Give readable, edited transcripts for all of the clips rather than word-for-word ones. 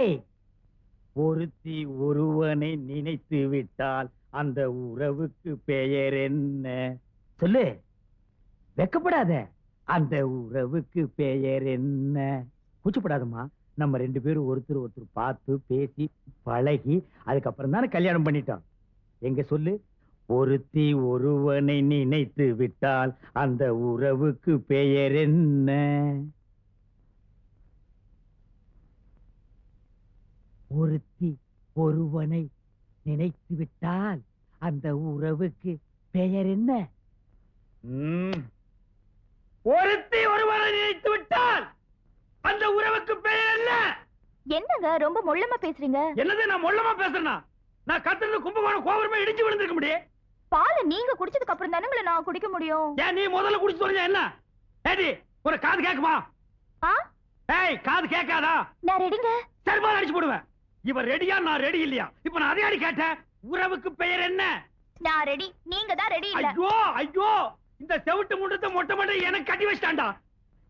டேய், ஒருத்தி ஒருவனை நினைத்து விட்டால் அந்த உறவுக்கு பெயர் என்ன? சொல்லு, வெக்கப்படாத. அந்த உறவுக்கு பெயர் என்ன? கூச்சப்படாதம்மா. நம்ம 2 பேரும் ஒருத்தர் ஒருத்தர் பார்த்து பேசி பழகி அதுக்கப்புறம் தானே கல்யாணம் பண்ணிட்டோம். எங்க சொல்லு, ஒருத்தி ஒருவனை நினைத்து விட்டால் அந்த உறவுக்கு பெயர் என்ன? ஒருத்தி ஒருவனை நினைத்து விட்டால் அந்த உறவுக்கு பெயர் என்ன? ஒருத்தி ஒருவனை நினைத்து விட்டால் அந்த உறவுக்கு பெயர் என்ன? என்னங்க ரொம்ப மொள்ளமா பேசுறீங்க? என்னது நான் மொள்ளமா பேசுறேனா? நான் கத்துறது கும்பகோணம் கோபுரமே இடிச்சு விழுந்திருக்க முடியும். பாலை நீங்க குடிச்சதுக்கு அப்புறம் தானே நான் குடிக்க முடியும். ஏன் நீ முதல்ல குடிச்சு தொலைஞ்சா என்ன? ஏடி, ஒரு காது கேக்குமா? ஏய், காது கேட்காதா? நான் ரெடிங்க. சர்பால் அடிச்சு போடுவேன். இவ ரெடியா, நான் ரெடி இல்லையா? இப்ப நான் அதே அடி கேட்டேன். உறவுக்கு பெயர் என்ன? நான் ரெடி, நீங்க தான் ரெடி இல்ல. ஐயோ ஐயோ, இந்த செவுட்டு முண்டத்தை மொட்டை மொட்டை எனக்கு கட்டி வச்சிட்டான்டா.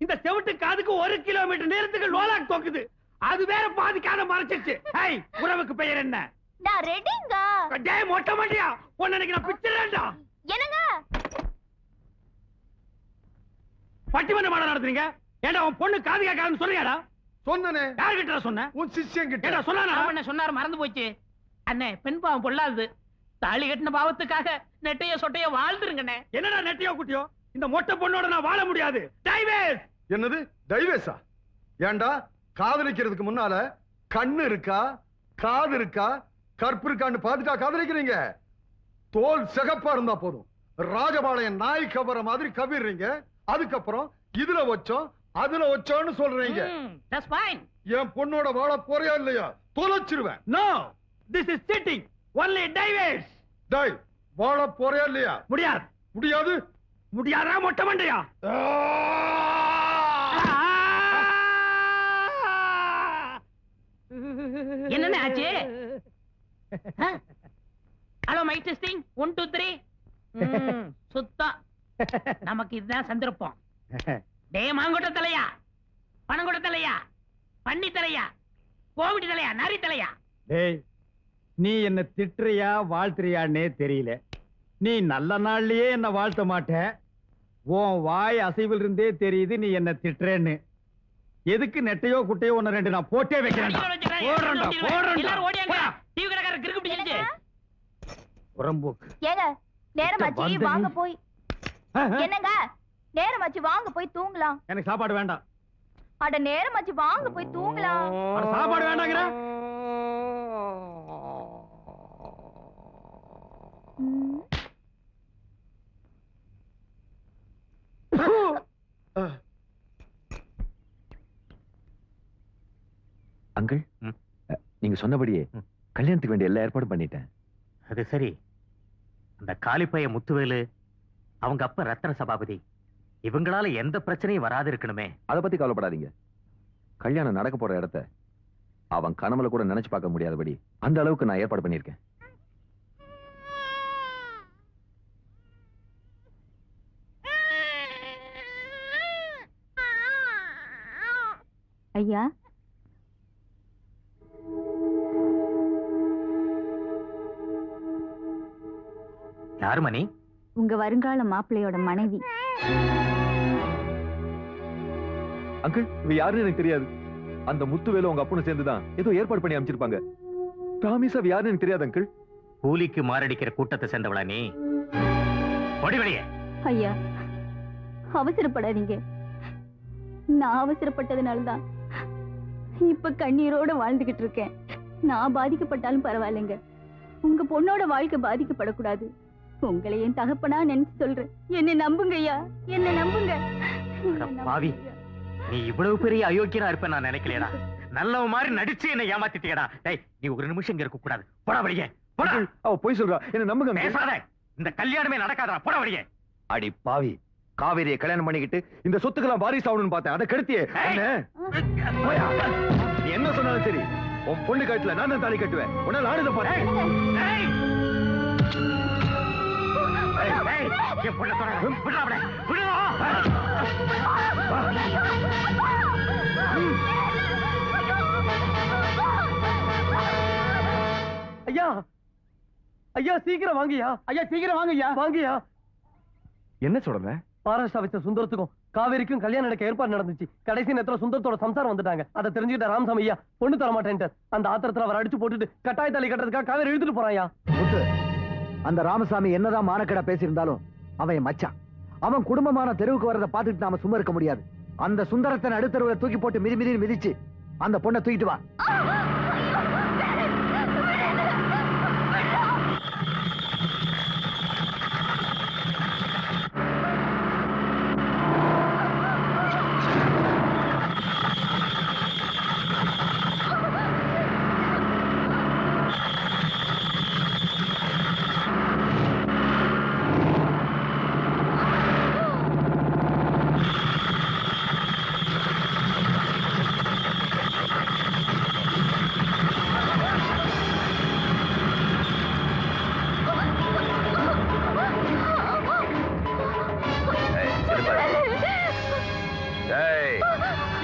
இந்த செவுட்டு காதுக்கு 1 கிலோமீட்டர் நேரத்துக்கு லோலாக் தோக்குது. அது வேற பாதி காதை மறைச்சிருச்சு. ஏய், உறவுக்கு பெயர் என்ன? நான் ரெடிங்க. டேய் மொட்டை மண்டையா, உன்னைக்கு நான் பிச்சறேன்டா. என்னங்க பட்டிமன்ற மாட நடத்துறீங்க? ஏண்டா உன் பொண்ணு காது கேட்காதுன்னு சொல்றியாடா? சொன்னனே. யார்கிட்ட சொன்ன? உன் சிஷ்யன் கிட்ட. ஏண்டா சொன்னானா? என்ன சொன்னாரு மறந்து போச்சு. அண்ணே, பெண் பாவம் பொல்லாது. தாலி கட்டின பாவத்துக்காக நெட்டைய சொட்டைய வாழ்ந்துருங்கண்ணே. என்னடா நெட்டையோ குட்டியோ? இந்த மொட்டை பொண்ணோட நான் வாழ முடியாது. டைவேஸ். என்னது டைவேஸா? ஏண்டா, காதலிக்கிறதுக்கு முன்னால கண்ணு இருக்கா, காது இருக்கா, கற்பு இருக்கான்னு பாத்துட்டா காதலிக்கிறீங்க? தோல் சிகப்பா இருந்தா போதும், ராஜபாளையம் நாய் கவர மாதிரி கவிடுறீங்க. அதுக்கப்புறம் இதுல வச்சோம் அதுல வச்சோன்னு சொல்றீங்க. என் பொண்ணோட வாழ போறியா இல்லையா? தொலைச்சிருவேன். No, this is sitting only டைவேஸ். டேய், வாழ போறியா இல்லையா? முடியாது. முடியாது? முடியாதா மொட்டை மண்டையா? என்ன ஆச்சு? Hello mic testing 1 2 3. சுத்தம். நமக்கு இதுதான் சந்தர்ப்பம். டே மாங்கொட்ட தலையா, பணங்கொட்ட தலையா, பண்ணி தலையா, கோவிடி தலையா, நரி தலையா? டேய், நீ என்ன திட்டுறியா வாழ்த்துறியான்னே தெரியல. நீ நல்ல நாள்லயே என்ன வாழ்த்த மாட்ட. உன் வாய் அசைவில் இருந்தே தெரியுது நீ என்ன திட்டுறேன்னு. எதுக்கு நெட்டையோ குட்டையோ ஒன்னு 2 நான் போட்டே வைக்கிறேன். ஏங்க நேரமாச்சு வாங்க போய். என்னங்க நேரமாச்சு வாங்க போய் தூங்கலாம். எனக்கு சாப்பாடு வேண்டாம். அட நேரமாச்சு வாங்க போய் தூங்கலாம். சாப்பாடு வேண்டாங்கிற? அங்கிள், நீங்க சொன்னபடியே கல்யாணத்துக்கு வேண்டிய எல்லா ஏற்பாடும் பண்ணிட்டேன். அது சரி, அந்த காலிப்பைய முத்துவேலு, அவங்க அப்ப ரத்ன சபாபதி, இவங்களால எந்த பிரச்சனையும் வராது இருக்கணுமே. அதை பத்தி கவலைப்படாதீங்க. கல்யாணம் நடக்க போற இடத்த அவன் கனவுல கூட நினைச்சு பார்க்க முடியாதபடி அந்த அளவுக்கு நான் ஏற்பாடு பண்ணியிருக்கேன். ஐயா, யாரு மணி? உங்க வருங்கால மாப்பிள்ளையோட மனைவி. அங்கிள், இவ யாருன்னு எனக்கு தெரியாது. அந்த முத்துவேலு உங்க அப்பனும் சேர்ந்துதான் ஏதோ ஏற்பாடு பண்ணி அமைச்சிருப்பாங்க. ப்ராமிஸ், அவ யாருன்னு எனக்கு தெரியாது அங்கிள். கூலிக்கு மாரடிக்கிற கூட்டத்தை சேர்ந்தவளா நீ? ஒடிவடியே. ஐயா, அவசரப்படாதீங்க. நான் அவசரப்பட்டதுனாலதான் இப்ப கண்ணீரோட வாழ்ந்துகிட்டு இருக்கேன். நான் பாதிக்கப்பட்டாலும் பரவாயில்லைங்க, உங்க பொண்ணோட வாழ்க்கை பாதிக்கப்படக்கூடாது. உங்களை என் தகப்பனா நினைச்சு சொல்றேன். என்ன நம்புங்க ஐயா, என்ன நம்புங்க. பாவி, நீ இவ்வளவு பெரிய அயோக்கியனா இருப்ப நான் நினைக்கலையடா. நல்லவ மாதிரி நடிச்சு என்ன ஏமாத்திட்டியடா. டேய், நீ ஒரு நிமிஷம் இங்க இருக்க கூடாது. போடா வெளியே. போடா. அவ போய் சொல்றா, என்ன நம்புங்க. பேசாத. இந்த கல்யாணமே நடக்காதடா. போடா வெளியே. அடி பாவி, காவேரியை கல்யாணம் பண்ணிக்கிட்டு இந்த சொத்துக்கெல்லாம் வாரிசு ஆகணும்னு பார்த்தேன். அதை கெடுத்தியே. நீ என்ன சொன்னாலும் சரி, உன் பொண்ணு கட்டல நான் தான் தாலி கட்டுவேன். உன்னால ஆடுத பாரு. என் பொண்ணை தொடர விடுறா. விடுறா. ஐயா ஐயா சீக்கிரம் வாங்கய்யா. ஐயா சீக்கிரம் வாங்கய்யா. வாங்கய்யா. என்ன சொல்ற? மகாராஷ்டிரா வச்ச சுந்தரத்துக்கும் காவேரிக்கும் கல்யாணம் நடக்க ஏற்பாடு நடந்துச்சு. கடைசி நேரத்துல சுந்தரத்தோட சம்சாரம் வந்துட்டாங்க. அதை தெரிஞ்சுக்கிட்ட ராமசாமி ஐயா பொண்ணு தர மாட்டேன்ட்டு அந்த ஆத்திரத்துல அவர் அடிச்சு போட்டுட்டு கட்டாய தாலி கட்டுறதுக்காக காவேரி இழுத்துட்டு போறாயா. அந்த ராமசாமி என்னதான் மானக்கடா பேசியிருந்தாலும் அவன் மச்சான். அவன் குடும்பமான தெருவுக்கு வரதை பார்த்துட்டு நாம சும்மா இருக்க முடியாது. அந்த சுந்தரத்தை நடுத்தருவுல தூக்கி போட்டு மிதி மிதிச்சு அந்த பொண்ணை தூக்கிட்டு வா.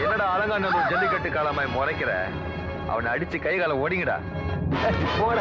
என்னடா அலங்காநல்லூர் ஜல்லிக்கட்டு காலமாய் முறைக்கிற? அவனை அடிச்சு கை கால ஓடிங்கடா. போட